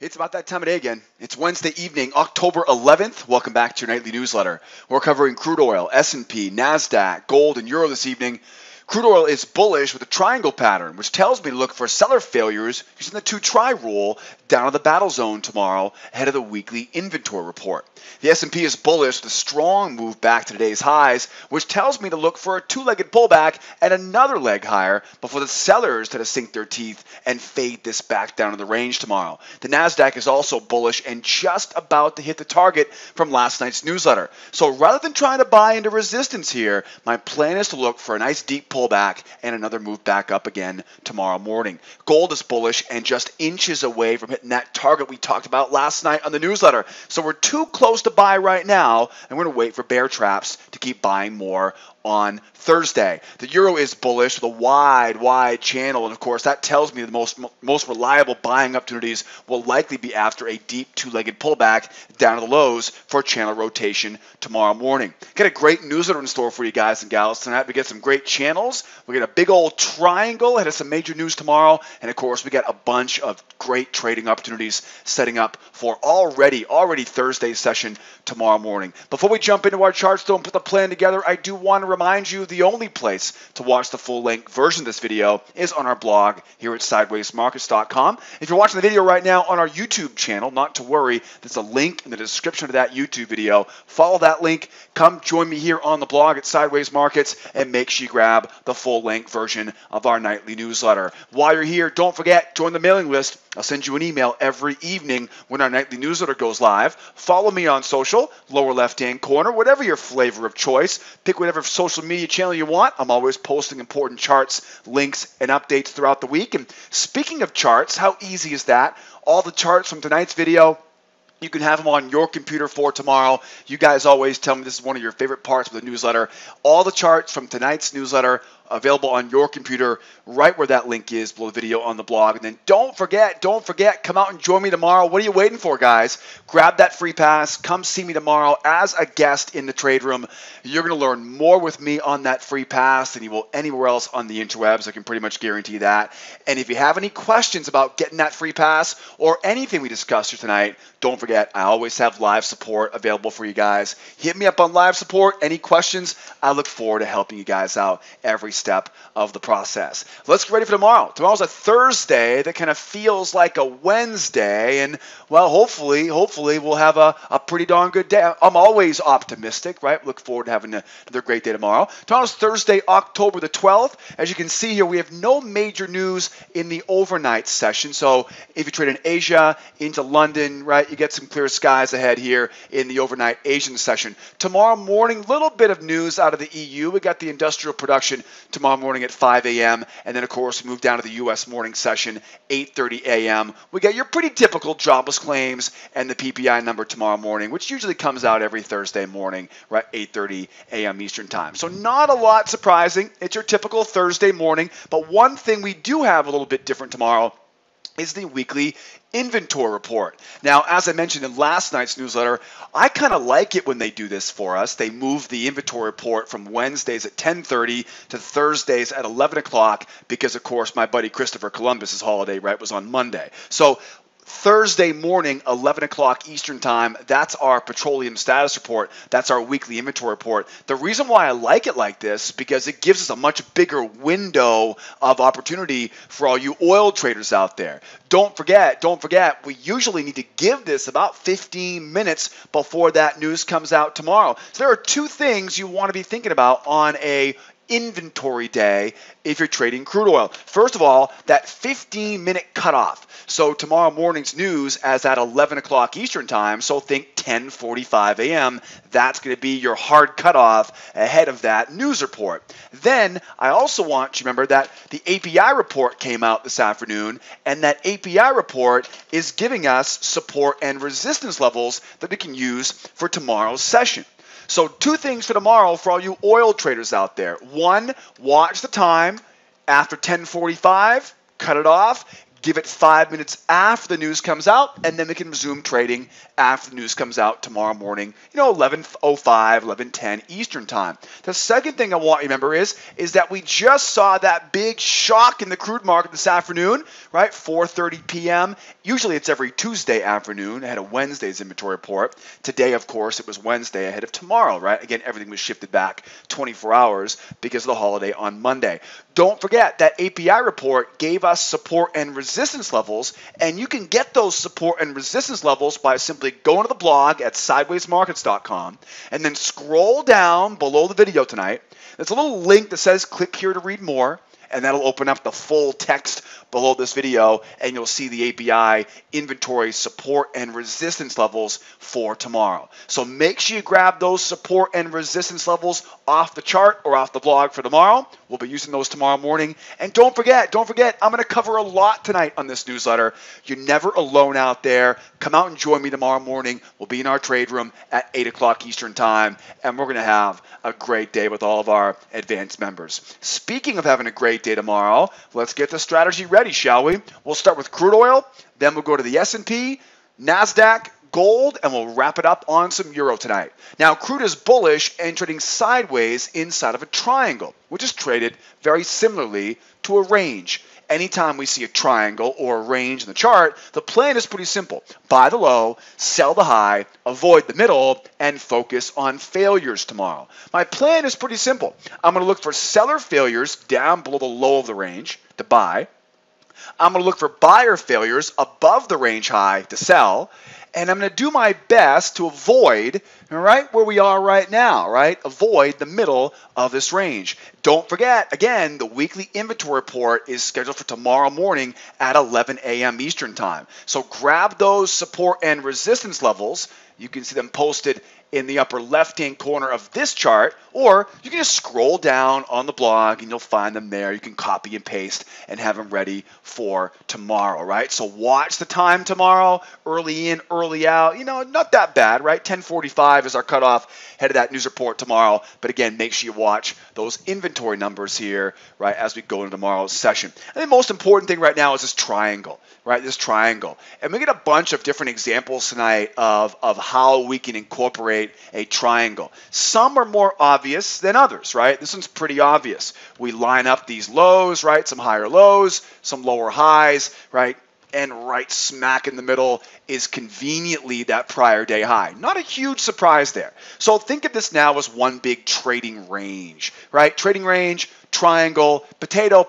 It's about that time of day again. It's Wednesday evening, October 11th. Welcome back to your nightly newsletter. We're covering crude oil, S&P, Nasdaq, gold, and euro this evening. Crude oil is bullish with a triangle pattern, which tells me to look for seller failures using the 2-try rule down to the battle zone tomorrow ahead of the weekly inventory report. The S&P is bullish with a strong move back to today's highs, which tells me to look for a two-legged pullback and another leg higher before the sellers try to sink their teeth and fade this back down to the range tomorrow. The Nasdaq is also bullish and just about to hit the target from last night's newsletter. So rather than trying to buy into resistance here, my plan is to look for a nice deep pullback and another move back up again tomorrow morning. Gold is bullish and just inches away from hitting that target we talked about last night on the newsletter. So we're too close to buy right now, and we're going to wait for bear traps to keep buying more on Thursday. The euro is bullish with a wide channel, and of course that tells me the most reliable buying opportunities will likely be after a deep two-legged pullback down to the lows for channel rotation tomorrow morning. Got a great newsletter in store for you guys and gals tonight. We get some great channels. We get a big old triangle ahead of some major news tomorrow, and of course we got a bunch of great trading opportunities setting up for already Thursday session tomorrow morning. Before we jump into our charts though and put the plan together, I do want to remind you the only place to watch the full-length version of this video is on our blog here at sidewaysmarkets.com. If you're watching the video right now on our YouTube channel, not to worry, there's a link in the description of that YouTube video. Follow that link, come join me here on the blog at Sideways Markets, and make sure you grab the full-length version of our nightly newsletter. While you're here, don't forget, join the mailing list. I'll send you an email every evening when our nightly newsletter goes live. Follow me on social, lower left-hand corner, whatever your flavor of choice. Pick whatever social media channel you want. I'm always posting important charts, links, and updates throughout the week. And speaking of charts, how easy is that? All the charts from tonight's video, you can have them on your computer for tomorrow. You guys always tell me this is one of your favorite parts of the newsletter. All the charts from tonight's newsletter available on your computer right where that link is below the video on the blog. And then don't forget, come out and join me tomorrow. What are you waiting for, guys? Grab that free pass. Come see me tomorrow as a guest in the trade room. You're going to learn more with me on that free pass than you will anywhere else on the interwebs. I can pretty much guarantee that. And if you have any questions about getting that free pass or anything we discussed here tonight, don't forget, I always have live support available for you guys. Hit me up on live support. Any questions? I look forward to helping you guys out every step of the process. Let's get ready for tomorrow. Tomorrow's a Thursday that kind of feels like a Wednesday, and well, hopefully we'll have a pretty darn good day. I'm always optimistic, right? Look forward to having another great day tomorrow. Tomorrow's Thursday, October the 12th. As you can see here, we have no major news in the overnight session. So if you trade in Asia into London, right, you get some clear skies ahead here in the overnight Asian session. Tomorrow morning, little bit of news out of the EU. We got the industrial production tomorrow morning at 5 a.m. And then, of course, we move down to the U.S. morning session, 8:30 a.m. We got your pretty typical jobless claims and the PPI number tomorrow morning, which usually comes out every Thursday morning, right, 8:30 a.m. Eastern time. So not a lot surprising. It's your typical Thursday morning. But one thing we do have a little bit different tomorrow is the weekly inventory report. Now, as I mentioned in last night's newsletter, I kind of like it when they do this for us. They move the inventory report from Wednesdays at 10:30 to Thursdays at 11 o'clock because, of course, my buddy Christopher Columbus's holiday, right, was on Monday. So Thursday morning, 11 o'clock Eastern time, that's our petroleum status report. That's our weekly inventory report. The reason why I like it like this is because it gives us a much bigger window of opportunity for all you oil traders out there. Don't forget, we usually need to give this about 15 minutes before that news comes out tomorrow. So there are two things you want to be thinking about on a inventory day if you're trading crude oil. First of all, that 15-minute cutoff. So tomorrow morning's news as at 11 o'clock Eastern time, so think 10:45 a.m. That's going to be your hard cutoff ahead of that news report. Then I also want you to remember that the API report came out this afternoon, and that API report is giving us support and resistance levels that we can use for tomorrow's session. So two things for tomorrow for all you oil traders out there. One, watch the time. After 10:45, cut it off. give it 5 minutes after the news comes out, and then we can resume trading after the news comes out tomorrow morning, 11:05, 11:10 Eastern time. The second thing I want you to remember is that we just saw that big shock in the crude market this afternoon, right? 4:30 p.m. Usually it's every Tuesday afternoon ahead of Wednesday's inventory report. Today, of course, it was Wednesday ahead of tomorrow, right? Again, everything was shifted back 24 hours because of the holiday on Monday. Don't forget that API report gave us support and resistance levels, and you can get those support and resistance levels by simply going to the blog at sidewaysmarkets.com and then scroll down below the video tonight. There's a little link that says click here to read more, and that'll open up the full text below this video, and you'll see the API inventory support and resistance levels for tomorrow. So make sure you grab those support and resistance levels off the chart or off the blog for tomorrow. We'll be using those tomorrow morning. And don't forget, I'm going to cover a lot tonight on this newsletter. You're never alone out there. Come out and join me tomorrow morning. We'll be in our trade room at 8 o'clock Eastern time, and we're going to have a great day with all of our advanced members. Speaking of having a great day tomorrow, let's get the strategy ready, shall we? We'll start with crude oil, then we'll go to the S&P, Nasdaq, gold, and we'll wrap it up on some euro tonight. Now, crude is bullish and trading sideways inside of a triangle, which is traded very similarly to a range. Anytime we see a triangle or a range in the chart, the plan is pretty simple. Buy the low, sell the high, avoid the middle, and focus on failures tomorrow. My plan is pretty simple. I'm going to look for seller failures down below the low of the range to buy. I'm going to look for buyer failures above the range high to sell. And I'm going to do my best to avoid, right where we are right now, right? Avoid the middle of this range. Don't forget, again, the weekly inventory report is scheduled for tomorrow morning at 11 a.m. Eastern time. So grab those support and resistance levels. You can see them posted in the upper left-hand corner of this chart, or you can just scroll down on the blog and you'll find them there. You can copy and paste and have them ready for tomorrow, right? So watch the time tomorrow, early in, early out, not that bad, right? 10:45 is our cutoff ahead of that news report tomorrow. But again, make sure you watch those inventory numbers here, right, as we go into tomorrow's session. And the most important thing right now is this triangle, right? This triangle. And we get a bunch of different examples tonight of how we can incorporate a triangle. Some are more obvious than others, right? This one's pretty obvious. We line up these lows, right? Some higher lows, some lower highs, right? And right smack in the middle is conveniently that prior day high. Not a huge surprise there. So think of this now as one big trading range, right? Trading range, triangle, potato,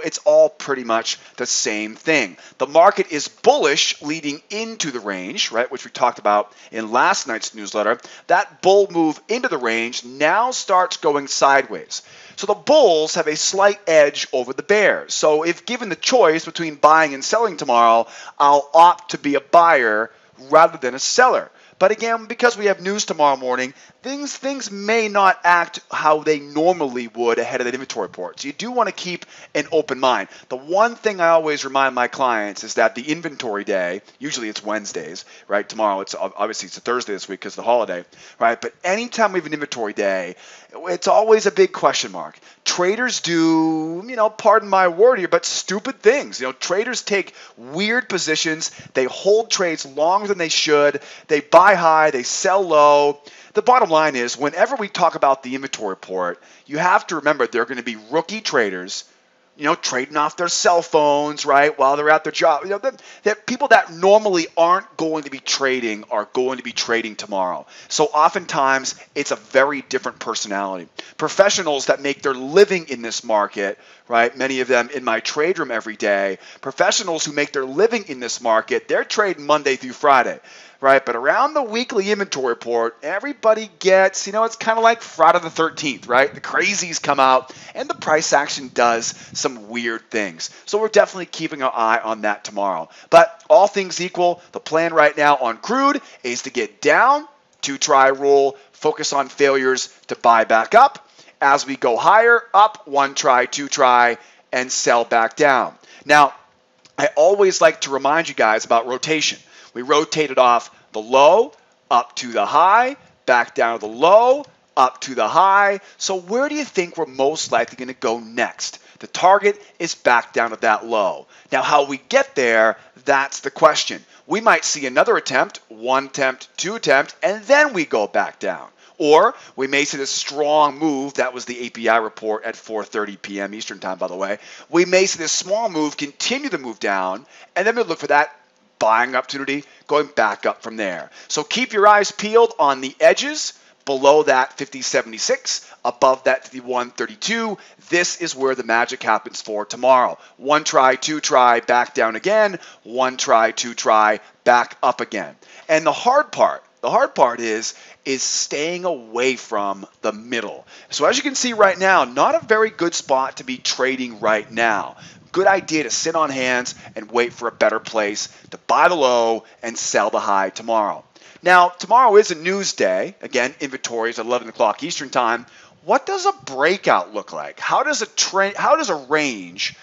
it's all pretty much the same thing. The market is bullish leading into the range, right, which we talked about in last night's newsletter. That bull move into the range now starts going sideways. So the bulls have a slight edge over the bears. So if given the choice between buying and selling tomorrow, I'll opt to be a buyer rather than a seller. But again, because we have news tomorrow morning, things may not act how they normally would ahead of that inventory report. So you do want to keep an open mind. The one thing I always remind my clients is that the inventory day, usually it's Wednesdays, right? Tomorrow, it's obviously it's a Thursday this week because of the holiday, right? But anytime we have an inventory day, it's always a big question mark. Traders do, pardon my word here, but stupid things. Traders take weird positions. They hold trades longer than they should. They buy high, they sell low. The bottom line is, whenever we talk about the inventory report, you have to remember there are going to be rookie traders, trading off their cell phones, right, while they're at their job. That people that normally aren't going to be trading are going to be trading tomorrow. So oftentimes, it's a very different personality. Professionals that make their living in this market, right, many of them in my trade room every day, professionals who make their living in this market, they're trading Monday through Friday. Right, but around the weekly inventory report, everybody gets, it's kind of like Friday the 13th, right? The crazies come out, and the price action does some weird things. So we're definitely keeping our eye on that tomorrow. But all things equal, the plan right now on crude is to get down, 2-try rule, focus on failures to buy back up. As we go higher, up, 1-try, 2-try, and sell back down. Now, I always like to remind you guys about rotation. We rotated off the low, up to the high, back down to the low, up to the high. So where do you think we're most likely going to go next? The target is back down at that low. Now, how we get there, that's the question. We might see another attempt, one attempt, two attempt, and then we go back down. Or we may see this strong move. That was the API report at 4:30 p.m. Eastern time, by the way. We may see this small move continue to move down, and then we look for that buying opportunity going back up from there. So keep your eyes peeled on the edges. Below that 50.76, above that 51.32, this is where the magic happens for tomorrow. One try, two try, back down again. One try, two try, back up again. And the hard part is staying away from the middle. So as you can see right now, not a very good spot to be trading right now. Good idea to sit on hands and wait for a better place to buy the low and sell the high tomorrow. Now, tomorrow is a news day. Again, inventory is at 11 o'clock Eastern time. What does a breakout look like? How does a range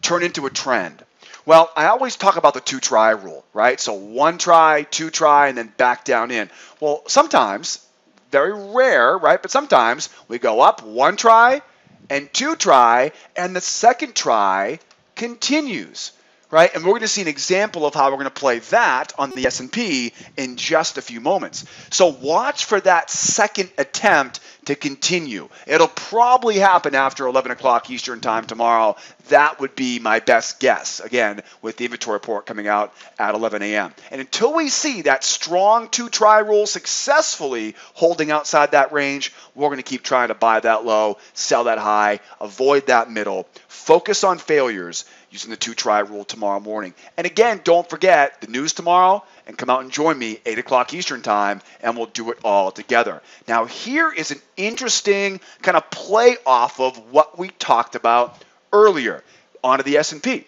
turn into a trend? Well, I always talk about the two-try rule, right? So one try, two try, and then back down in. Well, sometimes, very rare, right? But sometimes we go up one try and two try, and the second try continues. Right? And we're going to see an example of how we're going to play that on the S&P in just a few moments. So watch for that second attempt to continue. It'll probably happen after 11 o'clock Eastern time tomorrow. That would be my best guess, again, with the inventory report coming out at 11 a.m. And until we see that strong two-try rule successfully holding outside that range, we're going to keep trying to buy that low, sell that high, avoid that middle, focus on failures using the two-try rule tomorrow morning. And again, don't forget the news tomorrow, and come out and join me 8 o'clock Eastern time, and we'll do it all together. Now, here is an interesting kind of play off of what we talked about earlier onto the S&P.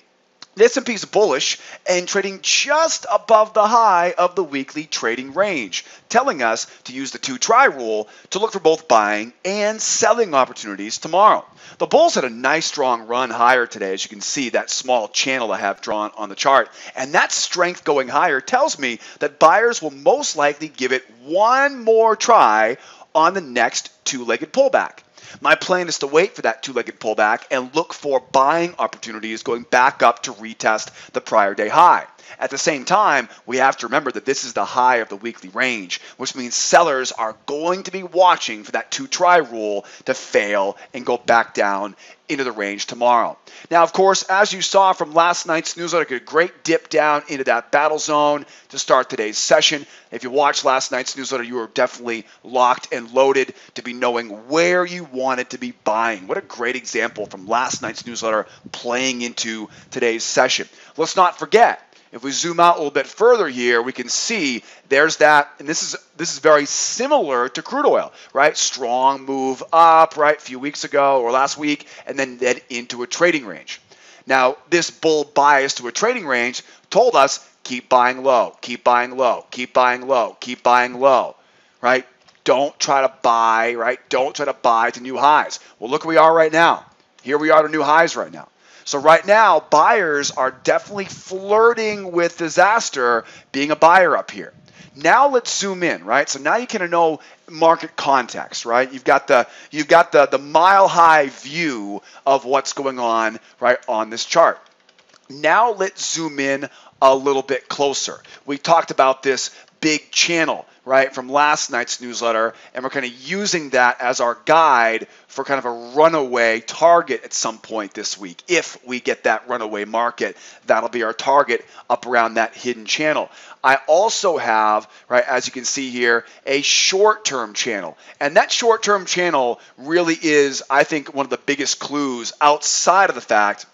The S&P is bullish and trading just above the high of the weekly trading range, telling us to use the two-try rule to look for both buying and selling opportunities tomorrow. The bulls had a nice strong run higher today, as you can see that small channel I have drawn on the chart. And that strength going higher tells me that buyers will most likely give it one more try on the next two-legged pullback. My plan is to wait for that two-legged pullback and look for buying opportunities going back up to retest the prior day high. At the same time, we have to remember that this is the high of the weekly range, which means sellers are going to be watching for that two-try rule to fail and go back down into the range tomorrow. Now, of course, as you saw from last night's newsletter, a great dip down into that battle zone to start today's session. If you watched last night's newsletter, you were definitely locked and loaded to be knowing where you wanted to be buying. What a great example from last night's newsletter playing into today's session. Let's not forget, if we zoom out a little bit further here, we can see there's that, and this is very similar to crude oil, right? Strong move up, right, a few weeks ago or last week, and then into a trading range. Now, this bull bias to a trading range told us keep buying low, keep buying low, keep buying low, keep buying low, right? Don't try to buy, right? Don't try to buy to new highs. Well, look where we are right now. Here we are to new highs right now. So right now, buyers are definitely flirting with disaster being a buyer up here. Now let's zoom in, right? So now you can know market context, right? You've got the mile high view of what's going on right on this chart. Now let's zoom in a little bit closer. We talked about this big channel, right, from last night's newsletter, and we're kind of using that as our guide for kind of a runaway target at some point this week. If we get that runaway market, that'll be our target up around that hidden channel. I also have, right, as you can see here, a short-term channel. And that short-term channel really is, I think, one of the biggest clues outside of the fact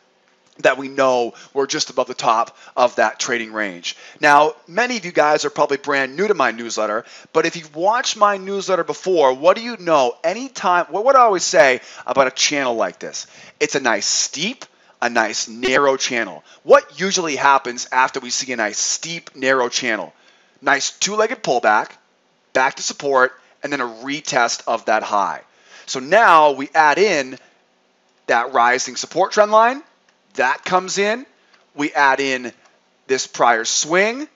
that we know we're just above the top of that trading range. Now, many of you guys are probably brand new to my newsletter, but if you've watched my newsletter before, what do you know? Anytime, what do I always say about a channel like this? It's a nice steep, a nice narrow channel. What usually happens after we see a nice steep, narrow channel? Nice two-legged pullback, back to support, and then a retest of that high. So now we add in that rising support trend line. That comes in. We add in this prior swing.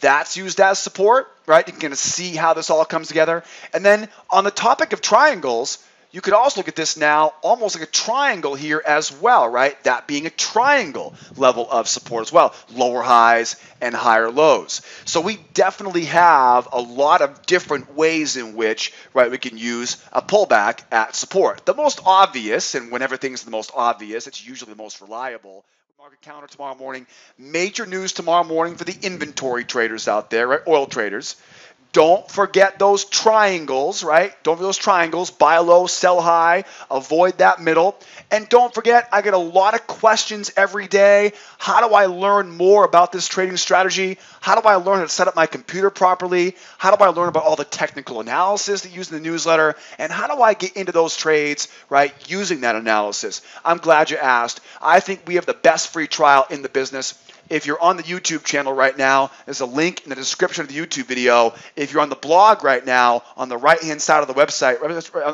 That's used as support, right? You can kind of see how this all comes together. And then on the topic of triangles, you could also look at this now almost like a triangle here as well, right? That being a triangle level of support as well, lower highs and higher lows. So we definitely have a lot of different ways in which, right, we can use a pullback at support. The most obvious, and whenever things are the most obvious, it's usually the most reliable. Market counter tomorrow morning. Major news tomorrow morning for the inventory traders out there, right? Oil traders. Don't forget those triangles, right? Don't forget those triangles. Buy low, sell high. Avoid that middle. And don't forget, I get a lot of questions every day. How do I learn more about this trading strategy? How do I learn how to set up my computer properly? How do I learn about all the technical analysis that you use in the newsletter? And how do I get into those trades, right, using that analysis? I'm glad you asked. I think we have the best free trial in the business. If you're on the YouTube channel right now, there's a link in the description of the YouTube video. If you're on the blog right now, on the right-hand side of the website,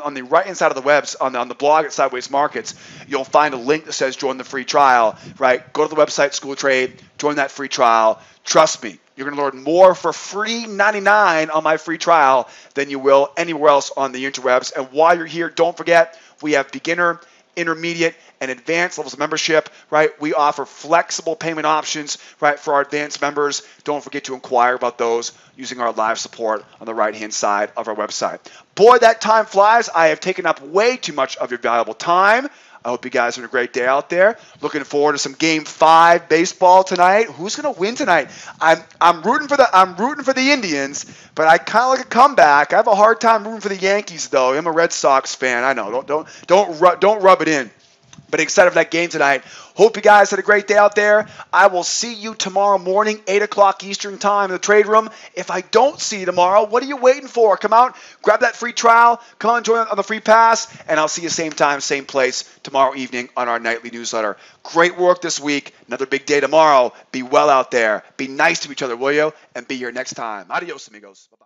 on the right-hand side of the webs, on the blog at Sideways Markets, you'll find a link that says join the free trial, right? Go to the website, School of Trade, join that free trial. Trust me, you're going to learn more for free 99 on my free trial than you will anywhere else on the interwebs. And while you're here, don't forget, we have beginner, intermediate, and advanced levels of membership, right? We offer flexible payment options, right, for our advanced members. Don't forget to inquire about those using our live support on the right-hand side of our website. Boy, that time flies. I have taken up way too much of your valuable time. I hope you guys are having a great day out there. Looking forward to some Game 5 baseball tonight. Who's going to win tonight? I'm rooting for the Indians, but I kind of like a comeback. I have a hard time rooting for the Yankees, though. I'm a Red Sox fan. I know. Don't rub it in. But excited for that game tonight. Hope you guys had a great day out there. I will see you tomorrow morning, 8 o'clock Eastern time in the trade room. If I don't see you tomorrow, what are you waiting for? Come out, grab that free trial, come on, join on the free pass, and I'll see you same time, same place tomorrow evening on our nightly newsletter. Great work this week. Another big day tomorrow. Be well out there. Be nice to each other, will you? And be here next time. Adios, amigos. Bye-bye.